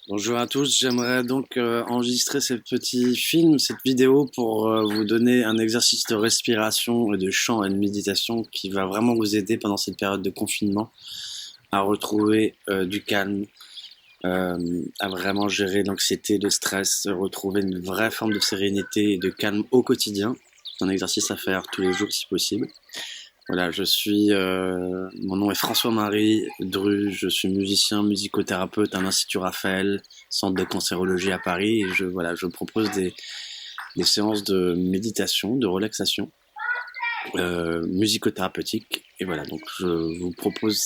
Bonjour à tous, j'aimerais donc enregistrer ce petit film, cette vidéo pour vous donner un exercice de respiration et de chant et de méditation qui va vraiment vous aider pendant cette période de confinement à retrouver du calme, à vraiment gérer l'anxiété, le stress, retrouver une vraie forme de sérénité et de calme au quotidien. C'est un exercice à faire tous les jours si possible. Voilà, mon nom est François-Marie Dru, je suis musicien, musicothérapeute à l'Institut Raphaël, centre de cancérologie à Paris, et je propose des séances de méditation, de relaxation, musicothérapeutique, et voilà, donc je vous propose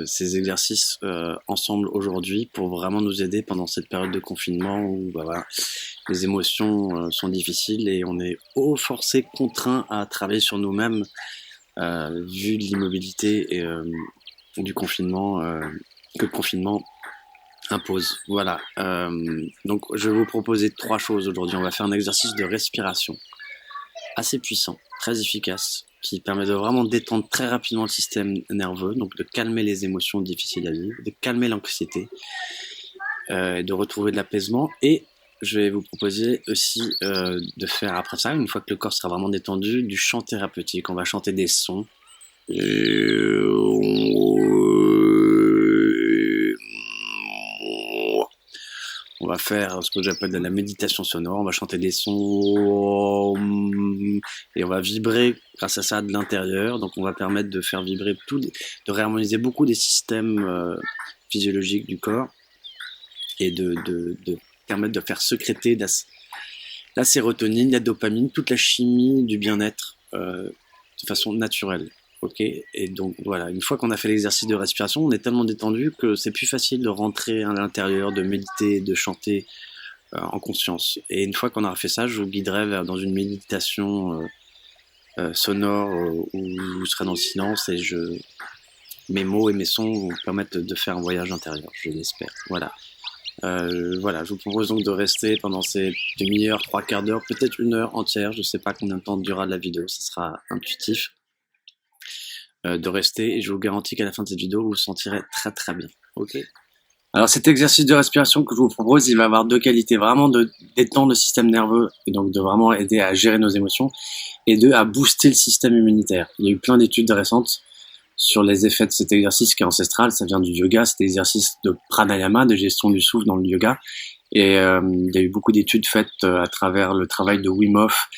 ces exercices ensemble aujourd'hui pour vraiment nous aider pendant cette période de confinement où voilà, les émotions sont difficiles et on est forcé, contraint à travailler sur nous-mêmes vu de l'immobilité et du confinement que le confinement impose. Voilà. Donc je vais vous proposer trois choses aujourd'hui. On va faire un exercice de respiration assez puissant, très efficace, qui permet de vraiment détendre très rapidement le système nerveux, donc de calmer les émotions difficiles à vivre, de calmer l'anxiété, de retrouver de l'apaisement. Et je vais vous proposer aussi de faire après ça, une fois que le corps sera vraiment détendu, du chant thérapeutique. On va chanter des sons on va faire ce que j'appelle de la méditation sonore. On va chanter des sons et on va vibrer grâce à ça de l'intérieur. Donc on va permettre de faire vibrer de réharmoniser beaucoup des systèmes physiologiques du corps et de permettre de faire sécréter la sérotonine, la dopamine, toute la chimie du bien-être de façon naturelle. Ok, et donc voilà, une fois qu'on a fait l'exercice de respiration, on est tellement détendu que c'est plus facile de rentrer à l'intérieur, de méditer, de chanter en conscience. Et une fois qu'on aura fait ça, je vous guiderai dans une méditation sonore où vous serez dans le silence et mes mots et mes sons vous permettent de faire un voyage intérieur, je l'espère. Voilà, je vous propose donc de rester pendant ces demi-heures, trois quarts d'heure, peut-être une heure entière, je ne sais pas combien de temps durera la vidéo, ce sera intuitif, de rester et je vous garantis qu'à la fin de cette vidéo, vous vous sentirez très très bien. Ok. Alors cet exercice de respiration que je vous propose, il va avoir deux qualités, vraiment de détendre le système nerveux et donc de vraiment aider à gérer nos émotions et à booster le système immunitaire. Il y a eu plein d'études récentes sur les effets de cet exercice qui est ancestral, ça vient du yoga, c'est l'exercice de pranayama, de gestion du souffle dans le yoga. Et il y a eu beaucoup d'études faites à travers le travail de Wim Hof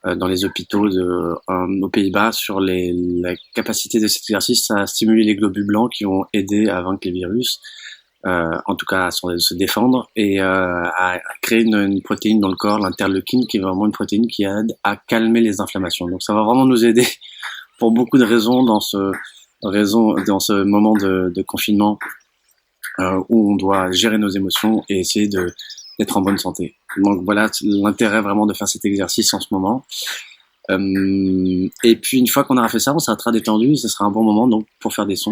dans les hôpitaux aux Pays-Bas sur la capacité de cet exercice à stimuler les globules blancs qui vont aider à vaincre les virus, en tout cas à se défendre, et à créer une protéine dans le corps, l'interleukine, qui est vraiment une protéine qui aide à calmer les inflammations. Donc ça va vraiment nous aider pour beaucoup de raisons dans ce moment de confinement où on doit gérer nos émotions et essayer d'être en bonne santé. Donc voilà l'intérêt vraiment de faire cet exercice en ce moment. Et puis une fois qu'on aura fait ça, on sera très détendu et ce sera un bon moment donc pour faire des sons,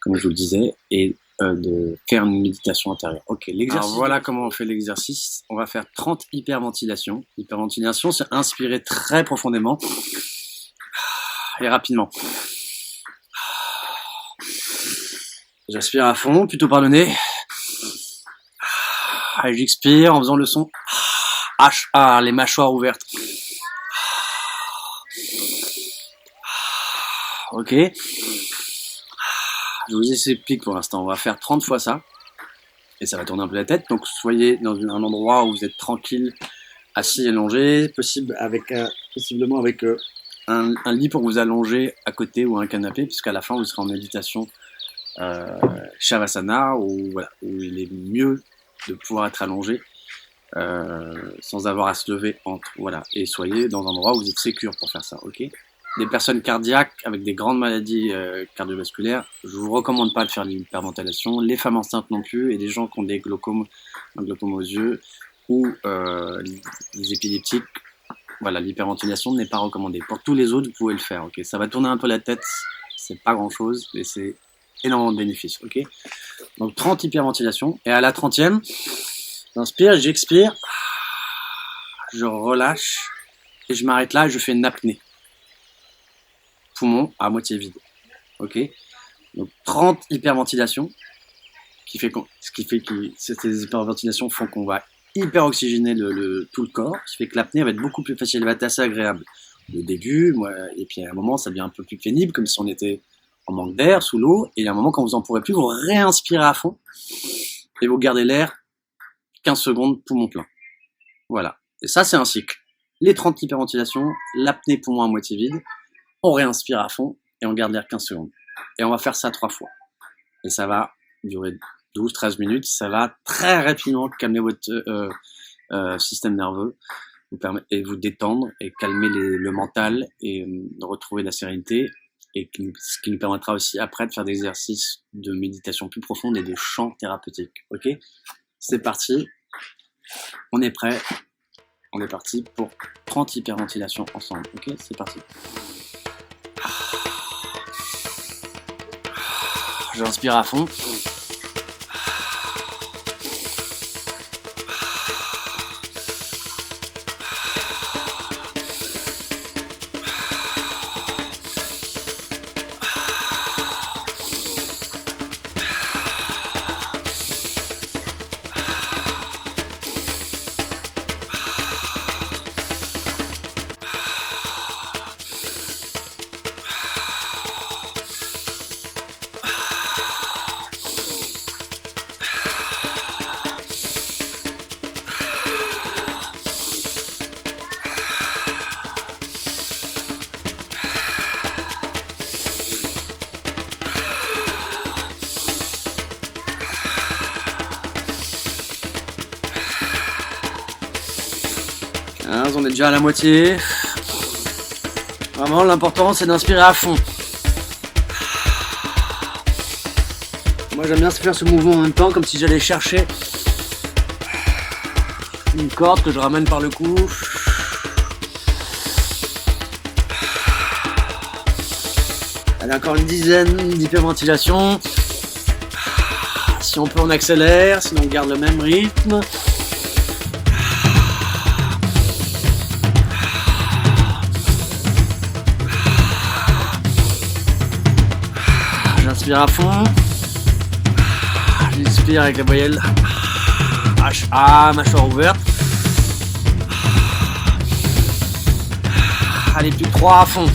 comme je vous le disais, et de faire une méditation intérieure. Ok, l'exercice. Alors voilà comment on fait l'exercice. On va faire 30 hyperventilations. Hyperventilation, c'est inspirer très profondément et rapidement. J'aspire à fond, plutôt par le nez. Et j'expire en faisant le son H, les mâchoires ouvertes. Ok. Je vous explique pour l'instant. On va faire 30 fois ça. Et ça va tourner un peu la tête. Donc soyez dans un endroit où vous êtes tranquille, assis, allongé, possiblement avec un lit pour vous allonger à côté ou un canapé, puisqu'à la fin vous serez en méditation Shavasana, où il est mieux de pouvoir être allongé sans avoir à se lever entre. Voilà. Et soyez dans un endroit où vous êtes sécure pour faire ça, ok. Des personnes cardiaques avec des grandes maladies cardiovasculaires, je vous recommande pas de faire l'hyperventilation. Les femmes enceintes non plus, et les gens qui ont un glaucome aux yeux ou les épileptiques, voilà, l'hyperventilation n'est pas recommandée. Pour tous les autres, vous pouvez le faire, ok. Ça va tourner un peu la tête, c'est pas grand chose, mais c'est énormément de bénéfices, ok. Donc 30 hyperventilations, et à la 30e, j'inspire, j'expire, je relâche, et je m'arrête là et je fais une apnée. Poumon à moitié vide. Ok. Donc 30 hyperventilations. Ce qui fait que ces hyperventilations font qu'on va hyper oxygéner tout le corps, ce qui fait que l'apnée va être beaucoup plus facile, elle va être assez agréable. Le début, et puis à un moment, ça devient un peu plus pénible, comme si on était en manque d'air, sous l'eau, et à un moment, quand vous en pourrez plus, vous réinspirez à fond, et vous gardez l'air 15 secondes, poumon plein. Voilà. Et ça, c'est un cycle. Les 30 hyperventilations, l'apnée poumon à moitié vide, on réinspire à fond, et on garde l'air 15 secondes. Et on va faire ça 3 fois. Et ça va durer 12-13 minutes, ça va très rapidement calmer votre système nerveux, et vous détendre, et calmer le mental, et retrouver la sérénité, et ce qui nous permettra aussi après de faire des exercices de méditation plus profonde et de chant thérapeutique. Ok ? C'est parti, on est prêt, on est parti pour 30 hyperventilations ensemble. Ok ? C'est parti. J'inspire à fond. On est déjà à la moitié. Vraiment, l'important, c'est d'inspirer à fond. Moi, j'aime bien faire ce mouvement en même temps, comme si j'allais chercher une corde que je ramène par le cou. Allez, encore une dizaine d'hyperventilations. Si on peut, on accélère, sinon on garde le même rythme. J'inspire à fond. J'inspire avec la voyelle H-A, mâchoire ouverte. Allez, plus de 3 à fond.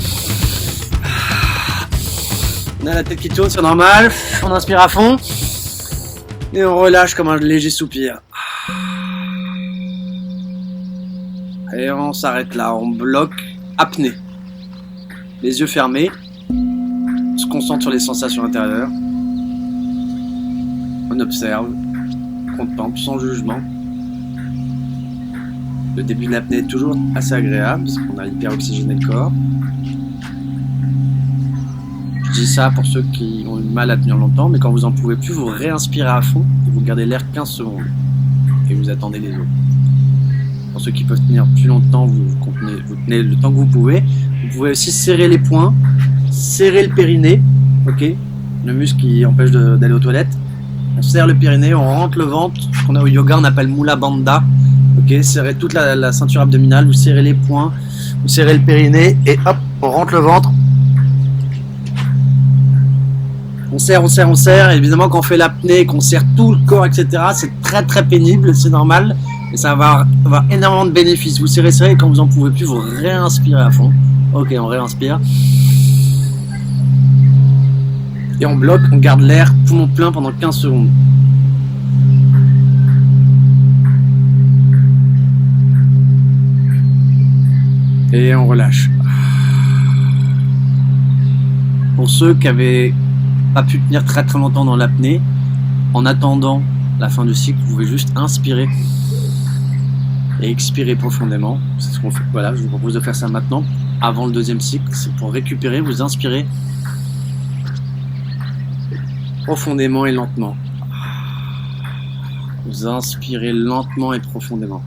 On a la tête qui tourne, c'est normal. On inspire à fond. Et on relâche comme un léger soupir. Et on s'arrête là, on bloque apnée. Les yeux fermés. On se concentre sur les sensations intérieures. On observe, on contemple sans jugement. Le début de l'apnée est toujours assez agréable parce qu'on a hyper oxygéné le corps. Je dis ça pour ceux qui ont eu mal à tenir longtemps, mais quand vous en pouvez plus, vous réinspirez à fond et vous gardez l'air 15 secondes et vous attendez les autres. Pour ceux qui peuvent tenir plus longtemps, vous tenez le temps que vous pouvez. Vous pouvez aussi serrer les poings, serrer le périnée, ok, le muscle qui empêche d'aller aux toilettes. On serre le périnée, on rentre le ventre, ce qu'on a au yoga on appelle Mula Bandha. Ok, serrez toute la ceinture abdominale, vous serrez les poings, vous serrez le périnée et hop, on rentre le ventre. On serre, et évidemment quand on fait l'apnée, qu'on serre tout le corps, etc., c'est très très pénible, c'est normal, et ça va avoir énormément de bénéfices. Vous serrez, et quand vous en pouvez plus, vous réinspirez à fond. Ok, on réinspire. Et on bloque, on garde l'air poumon plein pendant 15 secondes. Et on relâche. Pour ceux qui avaient pas pu tenir très très longtemps dans l'apnée, en attendant la fin du cycle, vous pouvez juste inspirer et expirer profondément. C'est ce qu'on fait. Voilà, je vous propose de faire ça maintenant, avant le deuxième cycle. C'est pour récupérer, vous inspirez profondément et lentement. Vous inspirez lentement et profondément.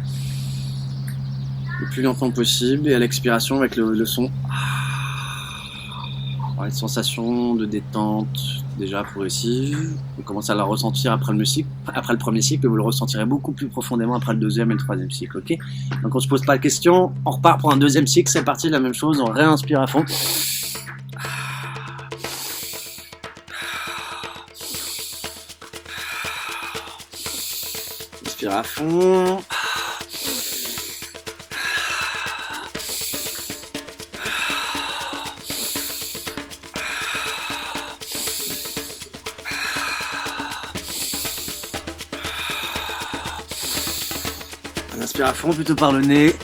Le plus lentement possible, et à l'expiration avec le son. Une sensation de détente déjà progressive. Vous commencez à la ressentir après le premier cycle, et vous le ressentirez beaucoup plus profondément après le deuxième et le troisième cycle. Ok ? Donc on se pose pas de questions, on repart pour un deuxième cycle, c'est parti, la même chose, on réinspire à fond. inspire à fond. On inspire à fond plutôt par le nez.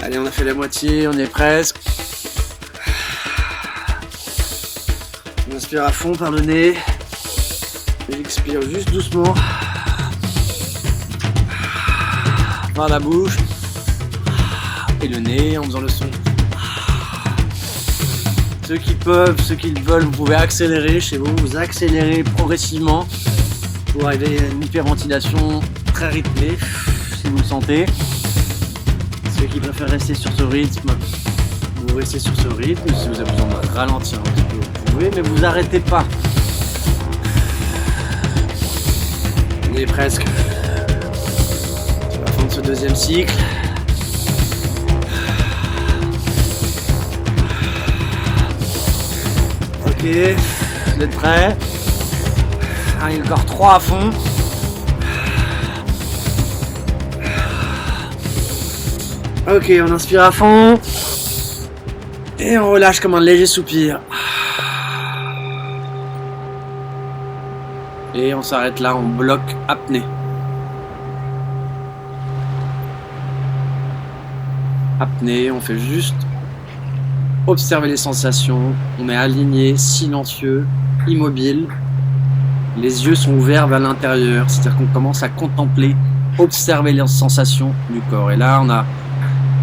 Allez, on a fait la moitié, on est presque. On inspire à fond par le nez. Et expire juste doucement. Par la bouche. Et le nez en faisant le son. Ceux qui peuvent, ceux qui le veulent, vous pouvez accélérer chez vous. Vous accélérez progressivement pour arriver à une hyperventilation très rythmée, si vous le sentez. Ceux qui préfèrent rester sur ce rythme, vous restez sur ce rythme. Si vous avez besoin de ralentir un petit peu, vous pouvez, mais vous arrêtez pas. On est presque sur la fin de ce deuxième cycle. Ok, vous êtes prêts? Allez, encore 3 à fond. Ok, on inspire à fond. Et on relâche comme un léger soupir. Et on s'arrête là, on bloque apnée. Apnée, on fait juste observer les sensations. On est aligné, silencieux, immobile. Les yeux sont ouverts vers l'intérieur. C'est-à-dire qu'on commence à contempler, observer les sensations du corps. Et là, on a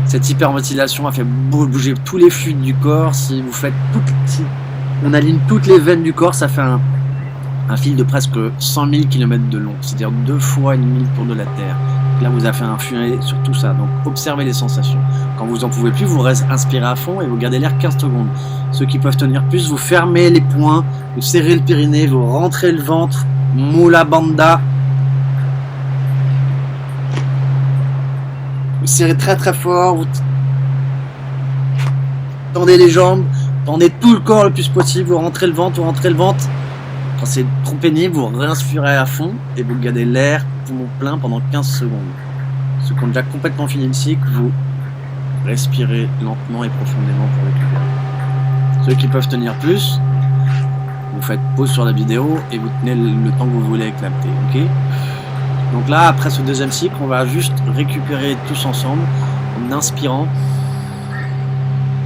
cette hyperventilation a fait bouger tous les fluides du corps. Si vous faites si on aligne toutes les veines du corps, ça fait un fil de presque 100 000 km de long, c'est-à-dire 2 fois et demi le tour de la Terre. Là, vous avez fait un furet sur tout ça. Donc, observez les sensations. Quand vous en pouvez plus, vous inspirez à fond et vous gardez l'air 15 secondes. Ceux qui peuvent tenir plus, vous fermez les poings, vous serrez le périnée, vous rentrez le ventre, Mula Bandha. Vous serrez très très fort, vous tendez les jambes, tendez tout le corps le plus possible, vous rentrez le ventre, Quand c'est trop pénible, vous réinspirez à fond et vous gardez l'air poumon plein pendant 15 secondes. Ceux qui ont déjà complètement fini le cycle, vous respirez lentement et profondément pour récupérer. Ceux qui peuvent tenir plus, vous faites pause sur la vidéo et vous tenez le temps que vous voulez avec l'apnée, ok ? Donc là, après ce deuxième cycle, on va juste récupérer tous ensemble en inspirant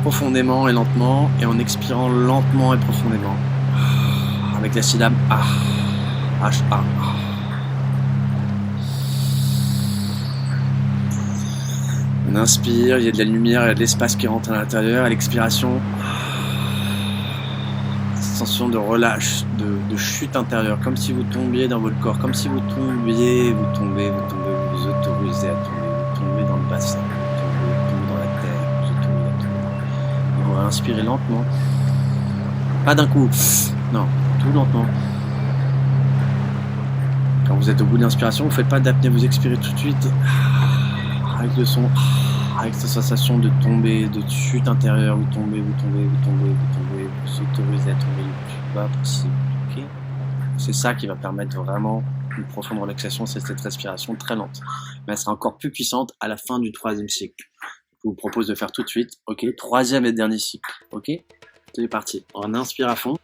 profondément et lentement et en expirant lentement et profondément avec la syllabe A, H-A. On inspire, il y a de la lumière, il y a de l'espace qui rentre à l'intérieur. À l'expiration, sensation de relâche, de chute intérieure, comme si vous tombiez dans votre corps, comme si vous tombiez, vous autorisez à tomber, vous tombez dans le bassin, vous tombez dans la terre, vous autorisez à tomber. Et on va inspirer lentement, pas d'un coup, non, tout lentement. Quand vous êtes au bout de l'inspiration, vous ne faites pas d'apnée, vous expirez tout de suite, avec le son, avec cette sensation de tomber, de chute intérieure, vous tombez, vous autorisez à tomber le plus bas possible. Okay, c'est ça qui va permettre vraiment une profonde relaxation, c'est cette respiration très lente. Mais elle sera encore plus puissante à la fin du troisième cycle. Je vous propose de faire tout de suite, ok, troisième et dernier cycle, ok. C'est parti, on inspire à fond.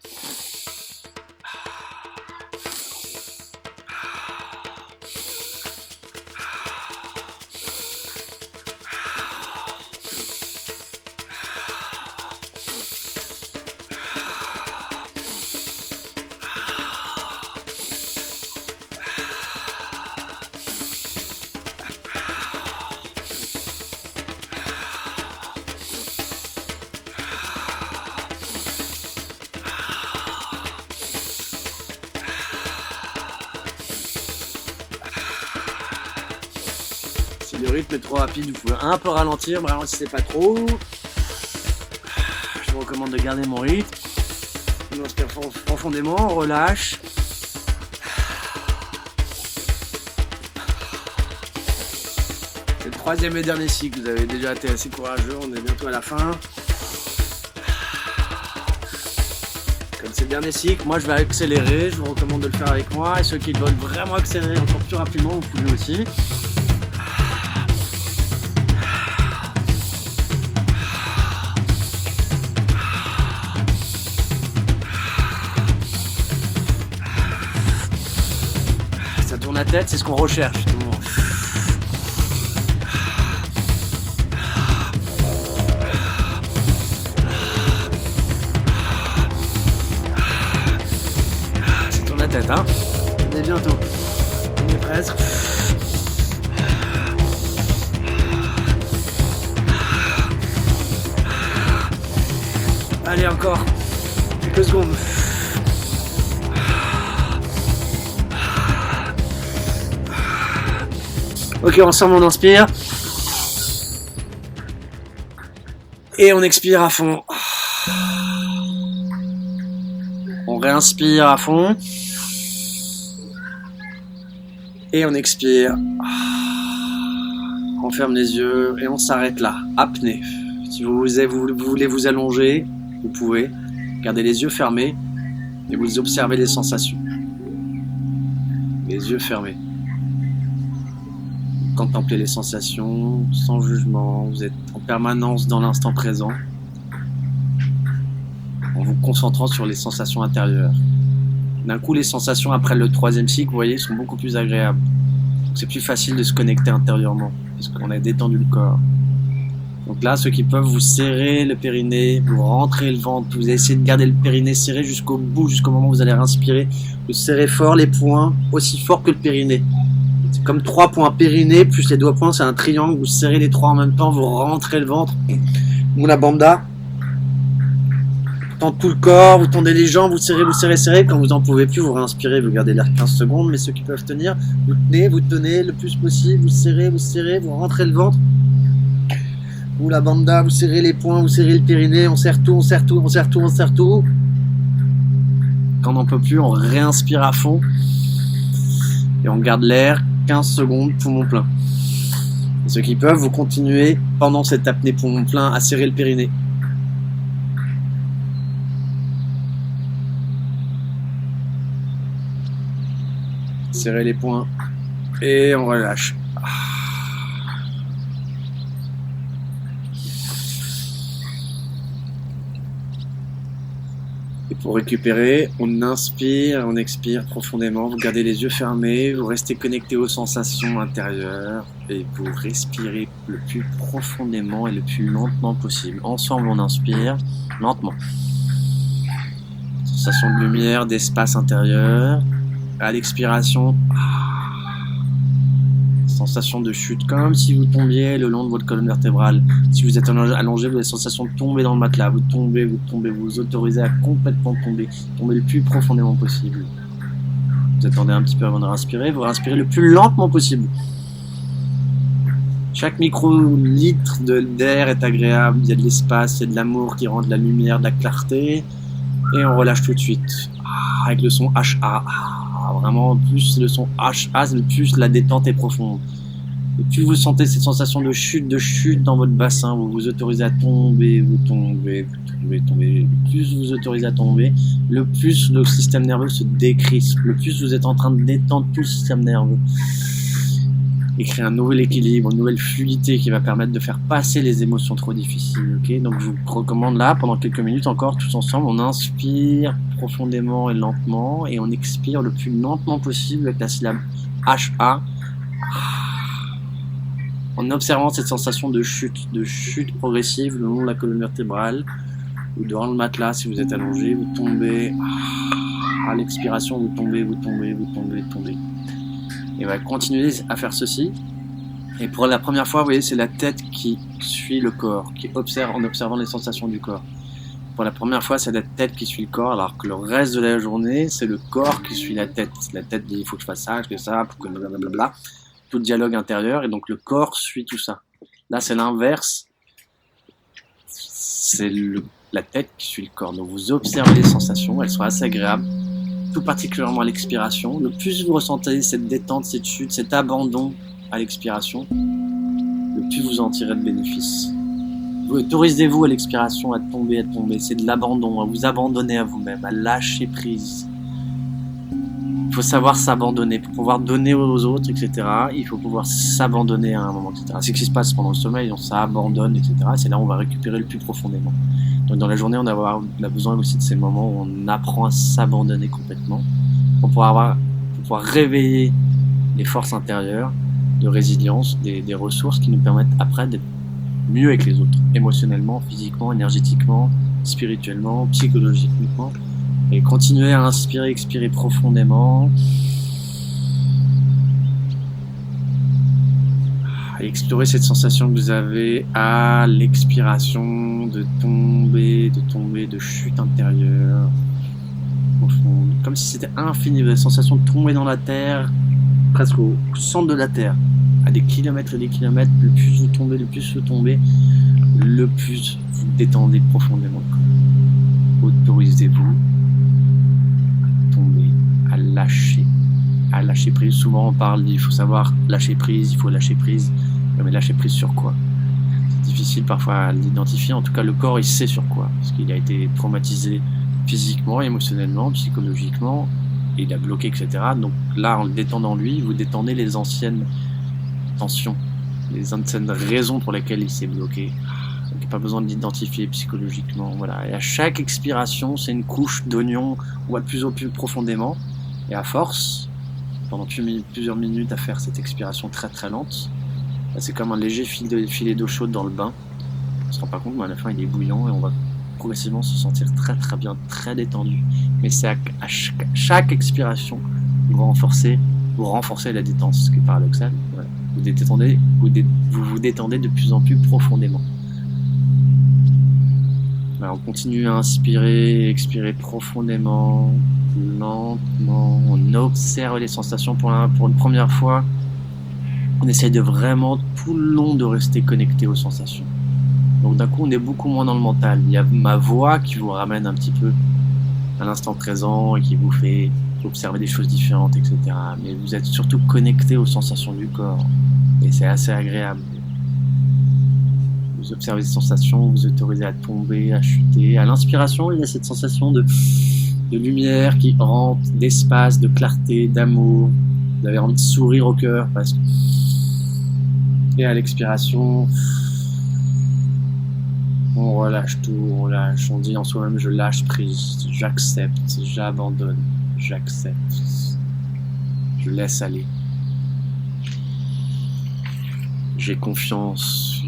Si le rythme est trop rapide, vous pouvez un peu ralentir, mais ralentissez pas trop. vous recommande de garder mon rythme. On inspire profondément, on relâche. C'est le troisième et dernier cycle, vous avez déjà été assez courageux, on est bientôt à la fin. Comme c'est le dernier cycle, moi je vais accélérer, je vous recommande de le faire avec moi. Et ceux qui veulent vraiment accélérer encore plus rapidement, vous pouvez aussi. Ça tourne la tête, c'est ce qu'on recherche. Tête, hein. On est bientôt. On est presque. Allez, encore. Quelques secondes. Ok, ensemble on inspire. Et on expire à fond. On réinspire à fond. Et on expire, on ferme les yeux et on s'arrête là, apnée. Si vous voulez vous allonger, vous pouvez. Gardez les yeux fermés et vous observez les sensations. Les yeux fermés. Contemplez les sensations sans jugement, vous êtes en permanence dans l'instant présent en vous concentrant sur les sensations intérieures. D'un coup, les sensations après le troisième cycle, vous voyez, sont beaucoup plus agréables. C'est plus facile de se connecter intérieurement, parce qu'on a détendu le corps. Donc là, ceux qui peuvent, vous serrez le périnée, vous rentrez le ventre, vous essayez de garder le périnée serré jusqu'au bout, jusqu'au moment où vous allez respirer. Vous serrez fort les poings, aussi fort que le périnée. C'est comme 3 points périnée, plus les doigts points, c'est un triangle, vous serrez les 3 en même temps, vous rentrez le ventre. Mula Bandha. Tout le corps, vous tendez les jambes, vous serrez, quand vous en pouvez plus, vous réinspirez, vous gardez l'air 15 secondes, mais ceux qui peuvent tenir, vous tenez le plus possible, vous serrez, vous rentrez le ventre, vous la bandha, vous serrez les poings, vous serrez le périnée, on serre tout. Quand on n'en peut plus, on réinspire à fond, et on garde l'air 15 secondes, poumon plein. Et ceux qui peuvent, vous continuez, pendant cette apnée poumon plein, à serrer le périnée. Serrez les poings et on relâche. Et pour récupérer, on inspire, on expire profondément. Vous gardez les yeux fermés, vous restez connecté aux sensations intérieures et vous respirez le plus profondément et le plus lentement possible. Ensemble, on inspire lentement. Sensation de lumière, d'espace intérieur. À l'expiration, sensation de chute, comme si vous tombiez le long de votre colonne vertébrale. Si vous êtes allongé, vous avez la sensation de tomber dans le matelas. Vous tombez, vous autorisez à complètement tomber le plus profondément possible. Vous attendez un petit peu avant de respirer, vous respirez le plus lentement possible. Chaque microlitre d'air est agréable, il y a de l'espace, il y a de l'amour qui rentre, de la lumière, de la clarté. Et on relâche tout de suite, avec le son HA. Vraiment, plus le son HA, plus la détente est profonde. Et plus vous sentez cette sensation de chute dans votre bassin, vous vous autorisez à tomber, vous tombez. Le plus vous autorisez à tomber, le plus le système nerveux se décrispe, le plus vous êtes en train de détendre tout le système nerveux. Et créer un nouvel équilibre, une nouvelle fluidité qui va permettre de faire passer les émotions trop difficiles. Okay, donc je vous recommande là, pendant quelques minutes encore, tous ensemble, on inspire profondément et lentement, et on expire le plus lentement possible avec la syllabe HA, en observant cette sensation de chute progressive le long de la colonne vertébrale, ou dans le matelas si vous êtes allongé, vous tombez, à l'expiration vous tombez. Et on va continuer à faire ceci. Et pour la première fois, vous voyez, c'est la tête qui suit le corps, qui observe en observant les sensations du corps. Pour la première fois, c'est la tête qui suit le corps, alors que le reste de la journée, c'est le corps qui suit la tête. La tête dit, il faut que je fasse ça, pour que blablabla. Tout le dialogue intérieur, et donc le corps suit tout ça. Là, c'est l'inverse. C'est la tête qui suit le corps. Donc vous observez les sensations, elles sont assez agréables, tout particulièrement à l'expiration. Le plus vous ressentez cette détente, cette chute, cet abandon à l'expiration, le plus vous en tirez de bénéfices. Vous autorisez-vous à l'expiration à tomber, c'est de l'abandon, à vous abandonner à vous-même, à lâcher prise. Il faut savoir s'abandonner pour pouvoir donner aux autres, etc. Il faut pouvoir s'abandonner à un moment, etc. C'est ce qui se passe pendant le sommeil, on s'abandonne, etc. C'est là où on va récupérer le plus profondément. Donc dans la journée, on a besoin aussi de ces moments où on apprend à s'abandonner complètement pour pouvoir réveiller les forces intérieures de résilience, des ressources qui nous permettent après d'être mieux avec les autres, émotionnellement, physiquement, énergétiquement, spirituellement, psychologiquement. Et continuez à inspirer, expirer profondément. Et explorer cette sensation que vous avez à l'expiration de tomber, de chute intérieure profonde. Comme si c'était infini, la sensation de tomber dans la terre, presque au centre de la terre, à des kilomètres et des kilomètres. Le plus vous tombez, le plus vous détendez profondément le corps. Autorisez-vous à lâcher prise. Souvent on parle il faut savoir lâcher prise, il faut lâcher prise. Mais lâcher prise sur quoi? C'est difficile parfois à l'identifier. En tout cas, le corps il sait sur quoi, parce qu'il a été traumatisé physiquement, émotionnellement, psychologiquement, et il a bloqué, etc. Donc là, en le détendant lui, vous détendez les anciennes tensions, les anciennes raisons pour lesquelles il s'est bloqué. Donc il n'y a pas besoin de l'identifier psychologiquement. Voilà. Et à chaque expiration, c'est une couche d'oignon ou à plus profondément. Et à force, pendant plusieurs minutes à faire cette expiration très très lente, c'est comme un léger filet d'eau chaude dans le bain. On ne se rend pas compte, mais à la fin il est bouillant et on va progressivement se sentir très très bien, très détendu. Mais c'est à chaque expiration, vous renforcez la détente, ce qui est paradoxal. Voilà. Vous vous détendez de plus en plus profondément. Alors, on continue à inspirer, expirer profondément, lentement. On observe les sensations pour une première fois. On essaye de vraiment tout le long de rester connecté aux sensations. Donc d'un coup, on est beaucoup moins dans le mental. Il y a ma voix qui vous ramène un petit peu à l'instant présent et qui vous fait observer des choses différentes, etc. Mais vous êtes surtout connecté aux sensations du corps. Et c'est assez agréable. Vous observez ces sensations, vous autorisez à tomber, à chuter. À l'inspiration, il y a cette sensation de lumière qui rentre, d'espace, de clarté, d'amour. Vous avez envie de sourire au cœur parce que... Et à l'expiration, on relâche tout, on dit en soi-même je lâche prise, j'accepte, j'abandonne, j'accepte, je laisse aller. J'ai confiance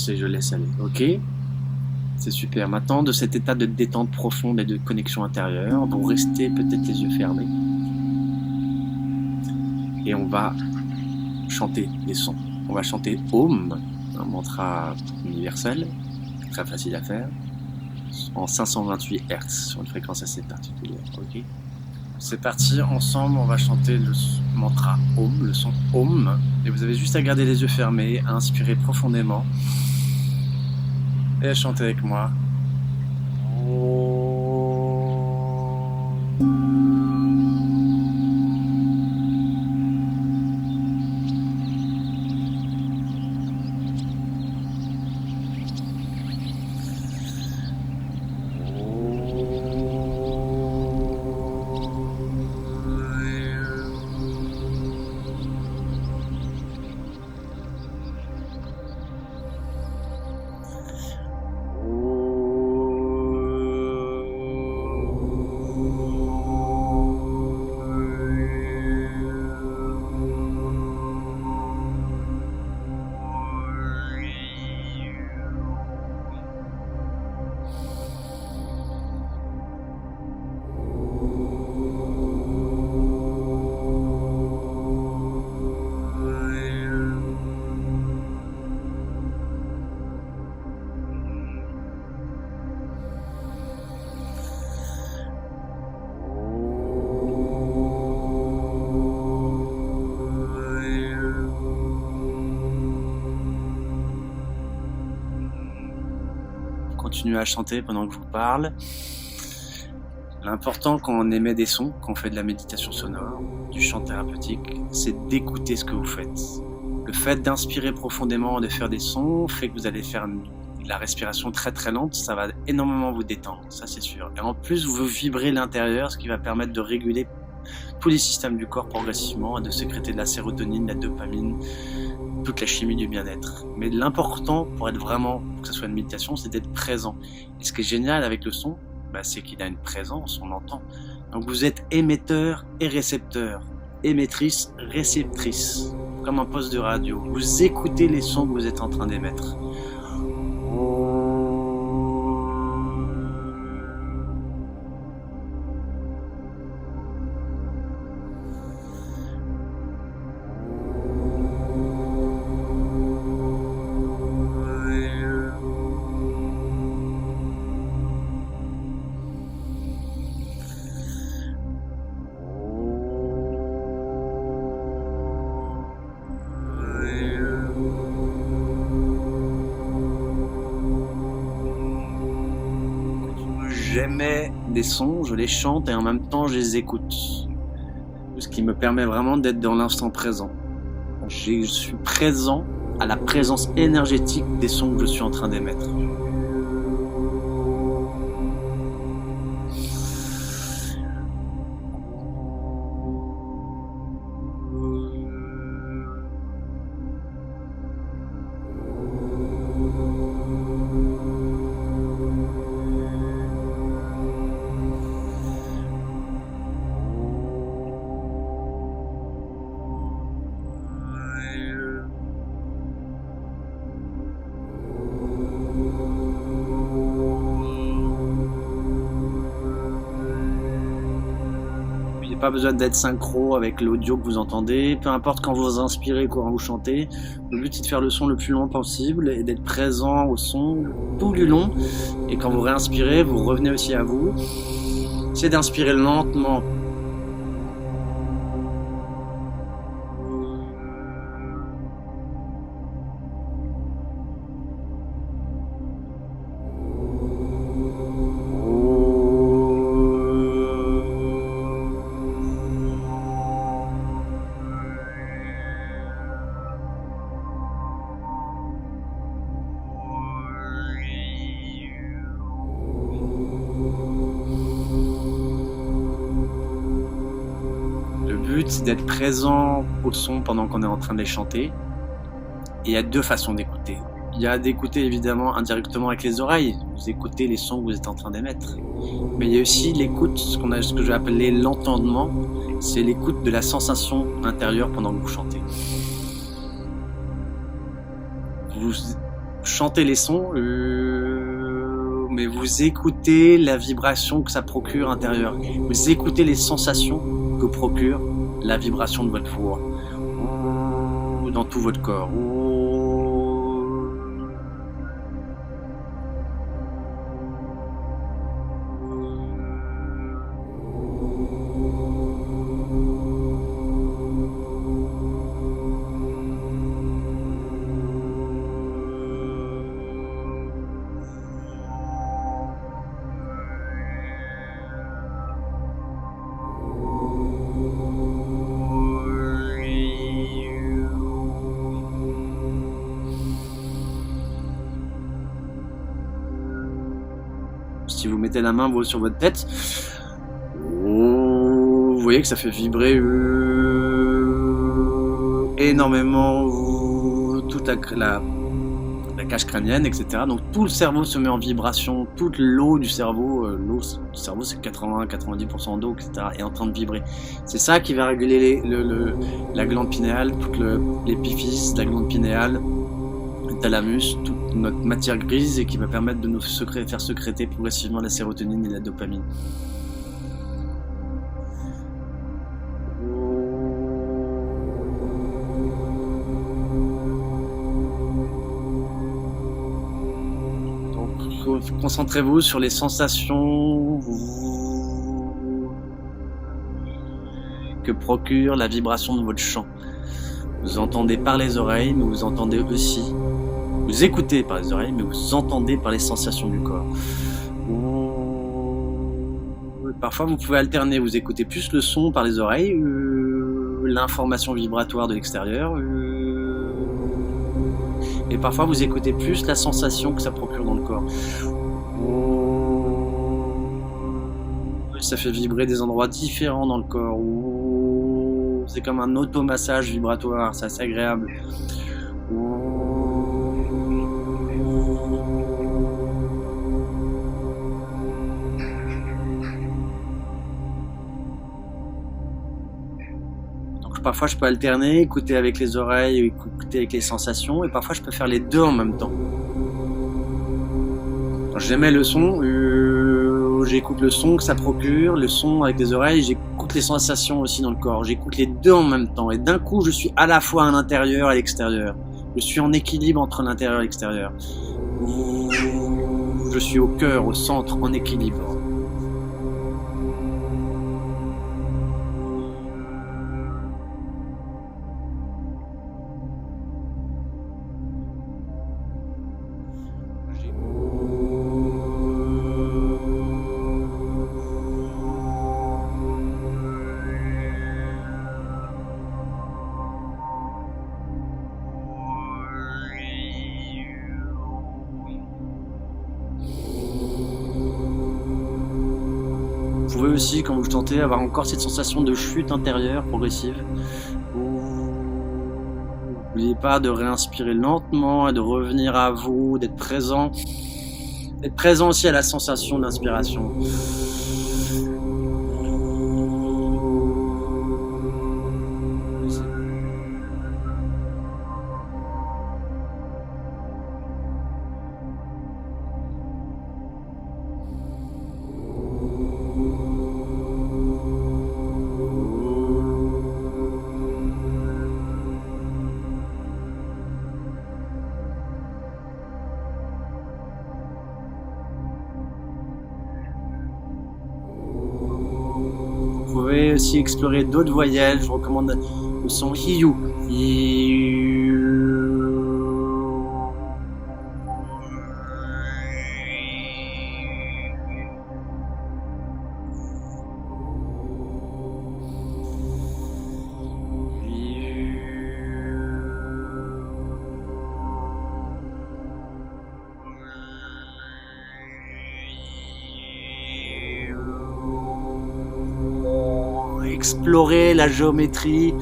et je laisse aller. Ok? C'est super. Maintenant, de cet état de détente profonde et de connexion intérieure, vous restez peut-être les yeux fermés. Et on va chanter des sons. On va chanter Om, un mantra universel, très facile à faire, en 528 Hz, sur une fréquence assez particulière. Ok? C'est parti, ensemble on va chanter le mantra Om, le son Om, et vous avez juste à garder les yeux fermés, à inspirer profondément, et à chanter avec moi. continuer à chanter pendant que je vous parle. L'important quand on émet des sons, quand on fait de la méditation sonore, du chant thérapeutique, c'est d'écouter ce que vous faites. Le fait d'inspirer profondément, de faire des sons, fait que vous allez faire la respiration très très lente, ça va énormément vous détendre, ça c'est sûr. Et en plus, vous vibrez l'intérieur, ce qui va permettre de réguler tous les systèmes du corps progressivement, de sécréter de la sérotonine, de la dopamine, toute la chimie du bien-être. Mais l'important pour être vraiment, pour que ce soit une méditation, c'est d'être présent. Et ce qui est génial avec le son, c'est qu'il a une présence, on l'entend. Donc vous êtes émetteur et récepteur, émettrice, réceptrice, comme un poste de radio. Vous écoutez les sons que vous êtes en train d'émettre. J'émets des sons, je les chante et en même temps je les écoute. Ce qui me permet vraiment d'être dans l'instant présent. Je suis présent à la présence énergétique des sons que je suis en train d'émettre. Pas besoin d'être synchro avec l'audio que vous entendez, peu importe quand vous inspirez, quand vous chantez, le but c'est de faire le son le plus long possible et d'être présent au son tout du long, et quand vous réinspirez, vous revenez aussi à vous, c'est d'inspirer lentement. C'est d'être présent au son pendant qu'on est en train de les chanter. Et il y a deux façons d'écouter. Il y a d'écouter évidemment indirectement avec les oreilles, vous écoutez les sons que vous êtes en train d'émettre. Mais il y a aussi l'écoute, ce que je vais appeler l'entendement, c'est l'écoute de la sensation intérieure pendant que vous chantez. Vous chantez les sons, mais vous écoutez la vibration que ça procure intérieure. Vous écoutez les sensations que procure la vibration de votre voix dans tout votre corps. Si vous mettez la main sur votre tête, vous voyez que ça fait vibrer énormément toute la cage crânienne, etc. Donc tout le cerveau se met en vibration, toute l'eau du cerveau, c'est 80-90% d'eau, etc. est en train de vibrer. C'est ça qui va réguler la glande pinéale, toute l'épiphyse, la glande pinéale, le thalamus, toute notre matière grise, et qui va permettre de nous faire sécréter progressivement la sérotonine et la dopamine. Donc concentrez-vous sur les sensations que procure la vibration de votre chant. Vous entendez par les oreilles, mais vous entendez aussi Vous écoutez par les oreilles, mais vous entendez par les sensations du corps. Parfois, vous pouvez alterner. Vous écoutez plus le son par les oreilles, l'information vibratoire de l'extérieur. Et parfois, vous écoutez plus la sensation que ça procure dans le corps. Ça fait vibrer des endroits différents dans le corps. C'est comme un automassage vibratoire, c'est assez agréable. Donc parfois je peux alterner, écouter avec les oreilles, écouter avec les sensations, et parfois je peux faire les deux en même temps. Quand j'émets le son, j'écoute le son que ça procure, le son avec les oreilles, j'écoute les sensations aussi dans le corps, j'écoute les deux en même temps, et d'un coup je suis à la fois à l'intérieur et à l'extérieur. Je suis en équilibre entre l'intérieur et l'extérieur. Je suis au cœur, au centre, en équilibre. Vous pouvez aussi, quand vous chantez, avoir encore cette sensation de chute intérieure progressive. N'oubliez pas de réinspirer lentement et de revenir à vous, d'être présent. D'être présent aussi à la sensation d'inspiration. Vous pouvez aussi explorer d'autres voyelles. Je vous recommande le son Hiyu. Explorez la géométrie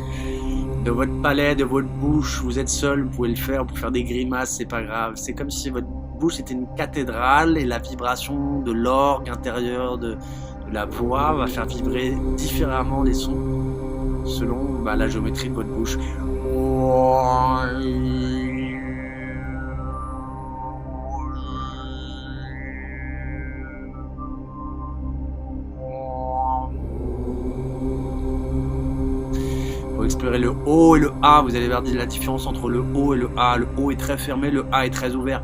de votre palais, de votre bouche. Vous êtes seul, vous pouvez le faire, vous pouvez faire des grimaces, c'est pas grave. C'est comme si votre bouche était une cathédrale et la vibration de l'orgue intérieur de la voix va faire vibrer différemment les sons selon la géométrie de votre bouche. Pour explorer le O et le A, vous allez voir la différence entre le O et le A. Le O est très fermé, le A est très ouvert.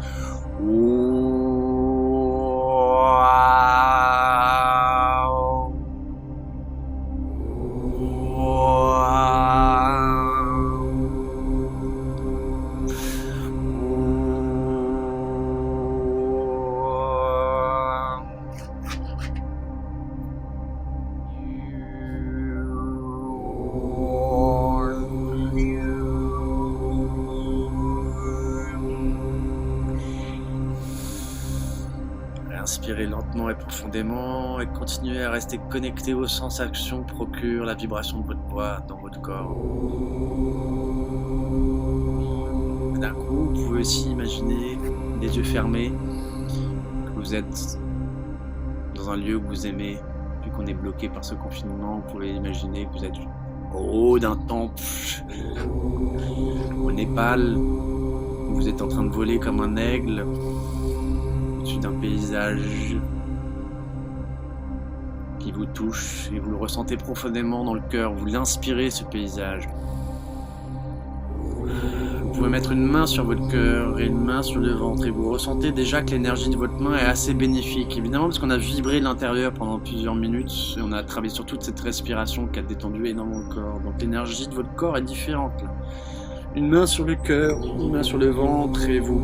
Inspirez lentement et profondément et continuez à rester connecté aux sensations que procure la vibration de votre voix dans votre corps. D'un coup, vous pouvez aussi imaginer, les yeux fermés, que vous êtes dans un lieu que vous aimez. Vu qu'on est bloqué par ce confinement, vous pouvez imaginer que vous êtes au haut d'un temple au Népal, où vous êtes en train de voler comme un aigle au-dessus d'un paysage qui vous touche et vous le ressentez profondément dans le cœur, vous l'inspirez ce paysage. Vous pouvez mettre une main sur votre cœur et une main sur le ventre et vous ressentez déjà que l'énergie de votre main est assez bénéfique, évidemment parce qu'on a vibré de l'intérieur pendant plusieurs minutes et on a travaillé sur toute cette respiration qui a détendu énormément le corps, donc l'énergie de votre corps est différente là. Une main sur le cœur, une main sur le ventre et vous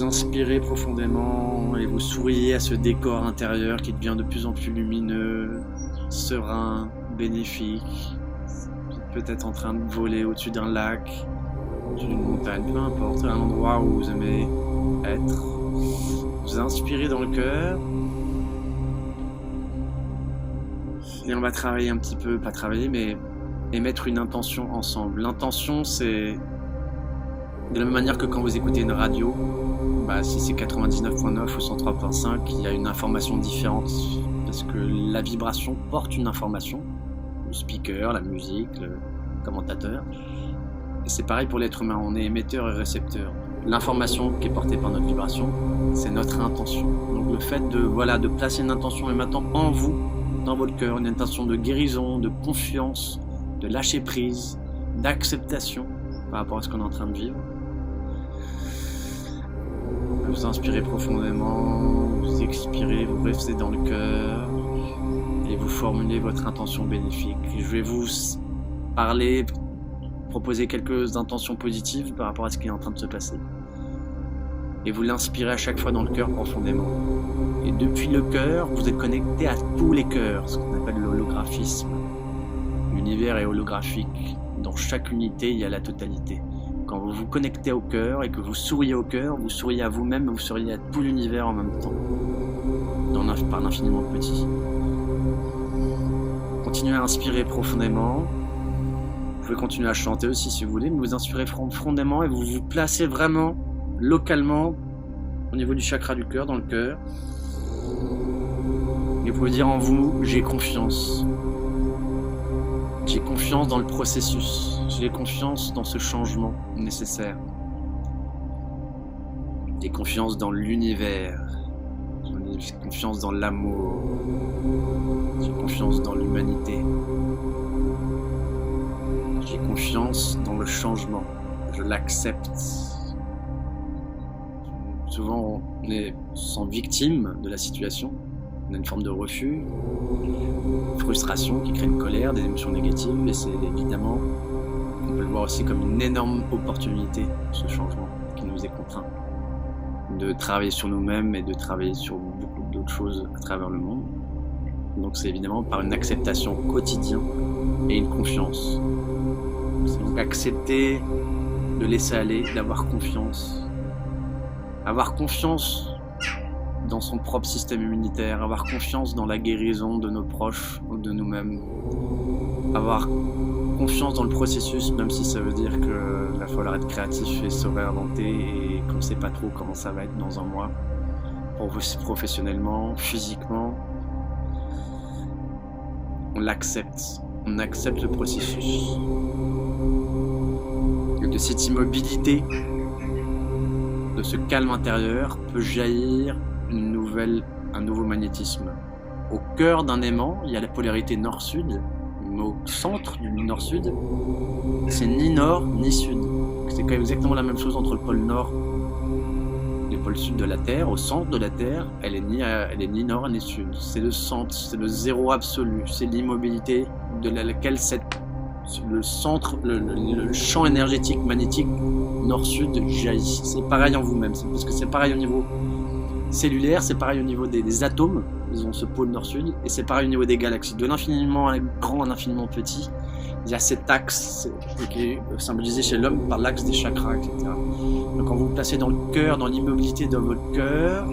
inspirez profondément et vous souriez à ce décor intérieur qui devient de plus en plus lumineux, serein, bénéfique. Peut-être en train de voler au-dessus d'un lac, d'une montagne, peu importe, un endroit où vous aimez être. Vous inspirez dans le cœur. Et on va travailler un petit peu, pas travailler, mais émettre une intention ensemble. L'intention, c'est de la même manière que quand vous écoutez une radio, si c'est 99.9 ou 103.5, il y a une information différente parce que la vibration porte une information, le speaker, la musique, le commentateur. Et c'est pareil pour l'être humain, on est émetteur et récepteur. L'information qui est portée par notre vibration, c'est notre intention. Donc le fait de placer une intention et maintenant en vous, dans votre cœur, une intention de guérison, de confiance, de lâcher prise, d'acceptation par rapport à ce qu'on est en train de vivre. Vous inspirez profondément, vous expirez, vous restez dans le cœur et vous formulez votre intention bénéfique. Je vais vous proposer quelques intentions positives par rapport à ce qui est en train de se passer. Et vous l'inspirez à chaque fois dans le cœur profondément. Et depuis le cœur, vous êtes connecté à tous les cœurs, ce qu'on appelle l'holographisme. L'univers est holographique. Dans chaque unité, il y a la totalité. Quand vous vous connectez au cœur et que vous souriez au cœur, vous souriez à vous-même, vous souriez à tout l'univers en même temps, par l'infiniment petit. Continuez à inspirer profondément. Vous pouvez continuer à chanter aussi si vous voulez, mais vous inspirez profondément et vous vous placez vraiment localement au niveau du chakra du cœur, dans le cœur. Et vous pouvez dire en vous, j'ai confiance. J'ai confiance dans le processus. J'ai confiance dans ce changement nécessaire. J'ai confiance dans l'univers. J'ai confiance dans l'amour. J'ai confiance dans l'humanité. J'ai confiance dans le changement. Je l'accepte. Souvent, on se sent victime de la situation. On a une forme de refus, une frustration qui crée une colère, des émotions négatives. Et c'est évidemment, on peut le voir aussi comme une énorme opportunité, ce changement qui nous est contraint. De travailler sur nous-mêmes et de travailler sur beaucoup d'autres choses à travers le monde. Donc c'est évidemment par une acceptation quotidienne et une confiance. C'est donc accepter de laisser aller, d'avoir confiance. Avoir confiance dans son propre système immunitaire, avoir confiance dans la guérison de nos proches ou de nous-mêmes. Avoir confiance dans le processus, même si ça veut dire qu'il va falloir être créatif et se réinventer et qu'on ne sait pas trop comment ça va être dans un mois, professionnellement, physiquement. On accepte le processus. Et de cette immobilité, de ce calme intérieur, peut jaillir un nouveau magnétisme. Au cœur d'un aimant, il y a la polarité nord-sud, mais au centre du nord-sud, c'est ni nord ni sud. C'est quand même exactement la même chose entre le pôle nord et le pôle sud de la Terre. Au centre de la Terre, elle est ni nord ni sud. C'est le centre, c'est le zéro absolu, c'est l'immobilité de laquelle le centre, le champ énergétique magnétique nord-sud jaillit. C'est pareil en vous-même, parce que c'est pareil au niveau cellulaire, c'est pareil au niveau des atomes, ils ont ce pôle nord-sud, et c'est pareil au niveau des galaxies. De l'infiniment grand à l'infiniment petit, il y a cet axe qui est symbolisé chez l'homme par l'axe des chakras, etc. Donc quand vous vous placez dans le cœur, dans l'immobilité de votre cœur,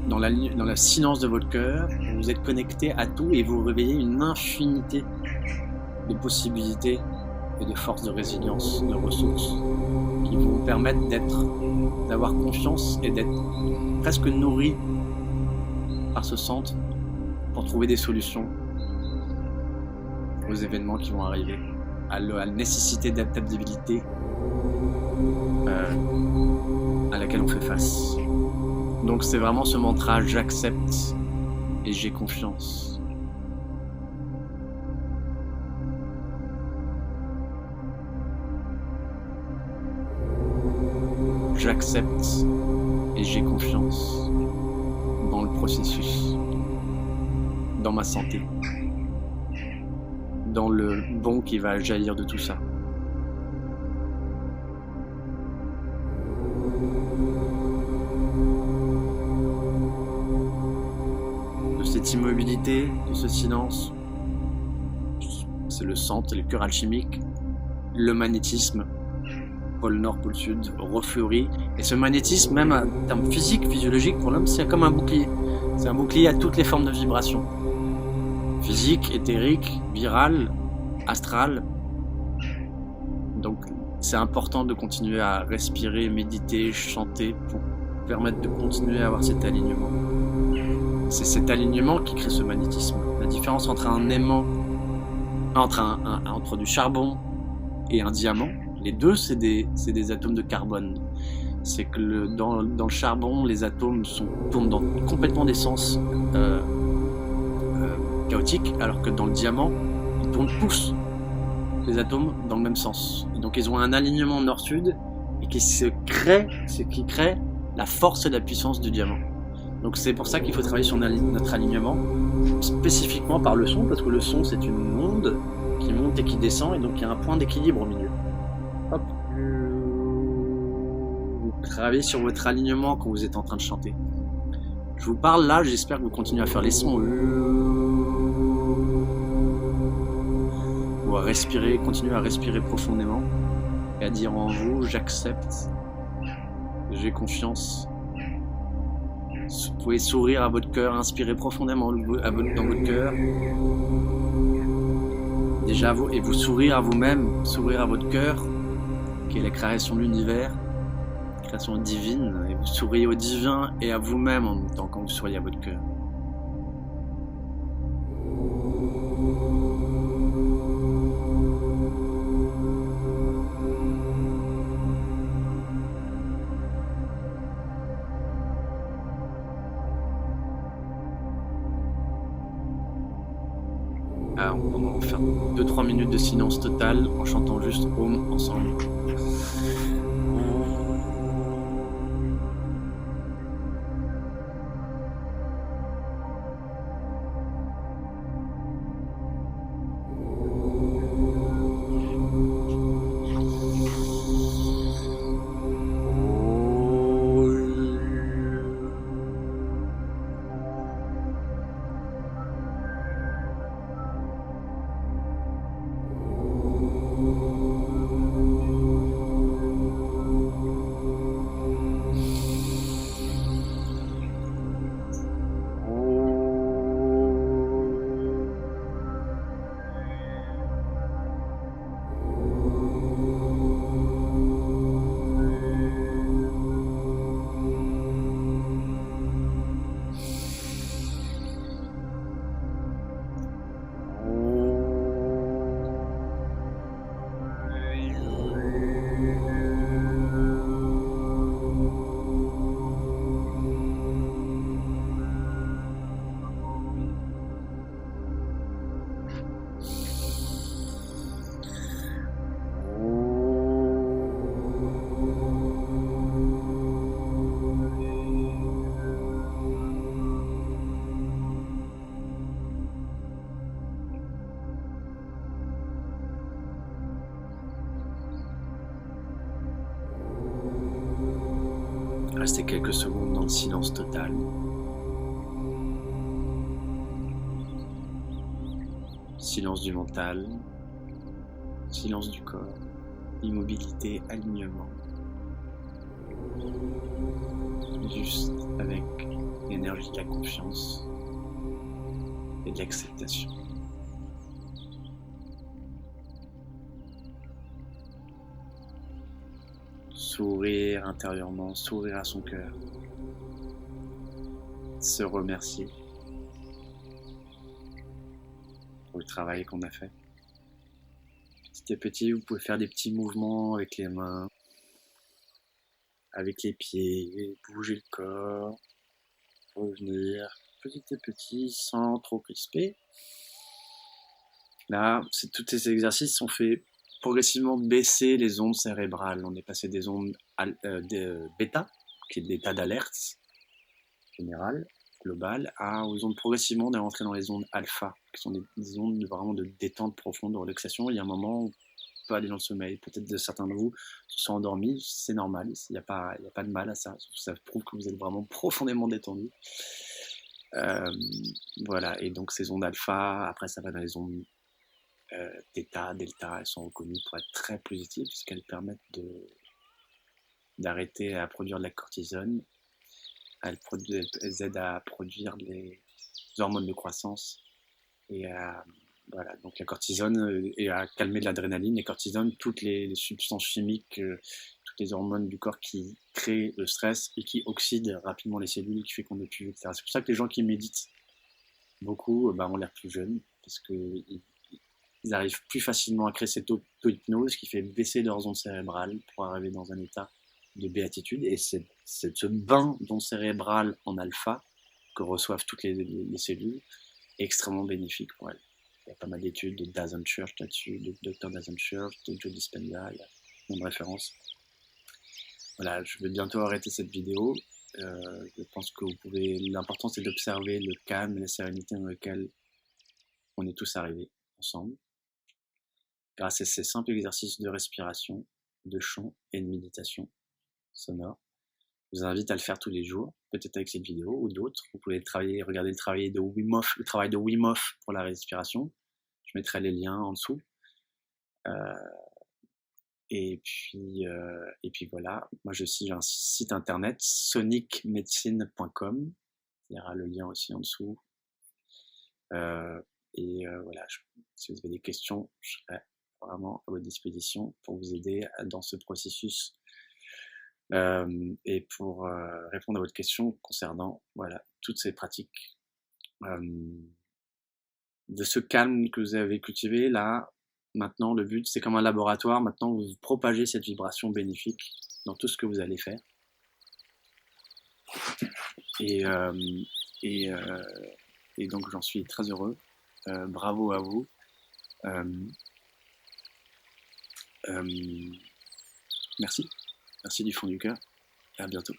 dans la silence de votre cœur, vous êtes connecté à tout et vous réveillez une infinité de possibilités et de forces de résilience, de ressources qui vous permettent d'avoir confiance et d'être presque nourri par ce centre pour trouver des solutions aux événements qui vont arriver, à la nécessité d'adaptabilité à laquelle on fait face. Donc c'est vraiment ce mantra, j'accepte et j'ai confiance. J'accepte et j'ai confiance dans le processus, dans ma santé, dans le bon qui va jaillir de tout ça. De cette immobilité, de ce silence, c'est le centre, le cœur alchimique, le magnétisme, pôle nord, pôle sud, refleurit. Et ce magnétisme, même en termes physiques, physiologiques, pour l'homme, c'est comme un bouclier. C'est un bouclier à toutes les formes de vibration. Physique, éthérique, virale, astrale. Donc c'est important de continuer à respirer, méditer, chanter pour permettre de continuer à avoir cet alignement. C'est cet alignement qui crée ce magnétisme. La différence entre un aimant, entre du charbon et un diamant, les deux c'est des atomes de carbone. C'est que dans le charbon, les atomes tournent dans complètement des sens chaotiques, alors que dans le diamant, ils tournent tous les atomes dans le même sens. Et donc ils ont un alignement nord-sud et c'est ce qui crée la force et la puissance du diamant. Donc c'est pour ça qu'il faut travailler sur notre alignement, spécifiquement par le son, parce que le son c'est une onde qui monte et qui descend, et donc il y a un point d'équilibre au milieu. Hop. Vous travaillez sur votre alignement quand vous êtes en train de chanter. Je vous parle là, j'espère que vous continuez à faire les sons. Ou à respirer, continuez à respirer profondément et à dire en vous, j'accepte, j'ai confiance. Vous pouvez sourire à votre cœur, inspirer profondément dans votre cœur. Déjà vous, et vous sourire à vous-même, sourire à votre cœur, qui est la création de l'univers, la création divine, et vous souriez au divin et à vous-même en même temps quand vous souriez à votre cœur. Alors, on va faire 2-3 minutes de silence total en chantant juste Om ensemble. Restez quelques secondes dans le silence total. Silence du mental, silence du corps, immobilité, alignement. Juste avec l'énergie de la confiance et de l'acceptation. Sourire intérieurement, sourire à son cœur, se remercier pour le travail qu'on a fait. Petit à petit, vous pouvez faire des petits mouvements avec les mains, avec les pieds, bouger le corps, revenir petit à petit sans trop crisper. Là, tous ces exercices ont fait progressivement baisser les ondes cérébrales. On est passé des ondes bêta, qui est l'état d'alerte général, globale aux ondes progressivement, on est rentré dans les ondes alpha, qui sont des ondes vraiment de détente profonde, de relaxation. Il y a un moment où on peut aller dans le sommeil. Peut-être de certains de vous se sont endormis, c'est normal, il n'y a pas de mal à ça. Ça prouve que vous êtes vraiment profondément détendu. Voilà, et donc ces ondes alpha, après ça va dans les ondes θ, delta, elles sont reconnues pour être très positives puisqu'elles permettent d'arrêter à produire de la cortisone. Elles aident à produire les hormones de croissance et voilà, donc la cortisone et à calmer de l'adrénaline. Les cortisones, toutes les substances chimiques, toutes les hormones du corps qui créent le stress et qui oxydent rapidement les cellules, qui fait qu'on est plus vieux, etc. C'est pour ça que les gens qui méditent beaucoup ont l'air plus jeunes parce qu'ils arrivent plus facilement à créer cette auto-hypnose qui fait baisser leurs ondes cérébrales pour arriver dans un état de béatitude. Et c'est ce bain d'ondes cérébrales en alpha que reçoivent toutes les cellules est extrêmement bénéfique pour elles. Il y a pas mal d'études de Dazon Church là-dessus, de Dr. Dazon Church, de Joe Dispenza, il y a plein de références. Voilà, je vais bientôt arrêter cette vidéo. Je pense que l'important c'est d'observer le calme et la sérénité dans lequel on est tous arrivés ensemble, grâce à ces simples exercices de respiration, de chant et de méditation sonore. Je vous invite à le faire tous les jours, peut-être avec cette vidéo ou d'autres. Vous pouvez regarder le travail de Wim Hof pour la respiration. Je mettrai les liens en dessous. Et puis voilà. Moi, j'ai un site internet, sonicmedicine.com. Il y aura le lien aussi en dessous. Voilà. Si vous avez des questions, je serai vraiment à votre disposition pour vous aider dans ce processus. Et pour répondre à votre question concernant toutes ces pratiques de ce calme que vous avez cultivé là. Maintenant, le but, c'est comme un laboratoire. Maintenant, vous propagez cette vibration bénéfique dans tout ce que vous allez faire. Et donc, j'en suis très heureux. Bravo à vous. Merci. Merci du fond du cœur. Et à bientôt.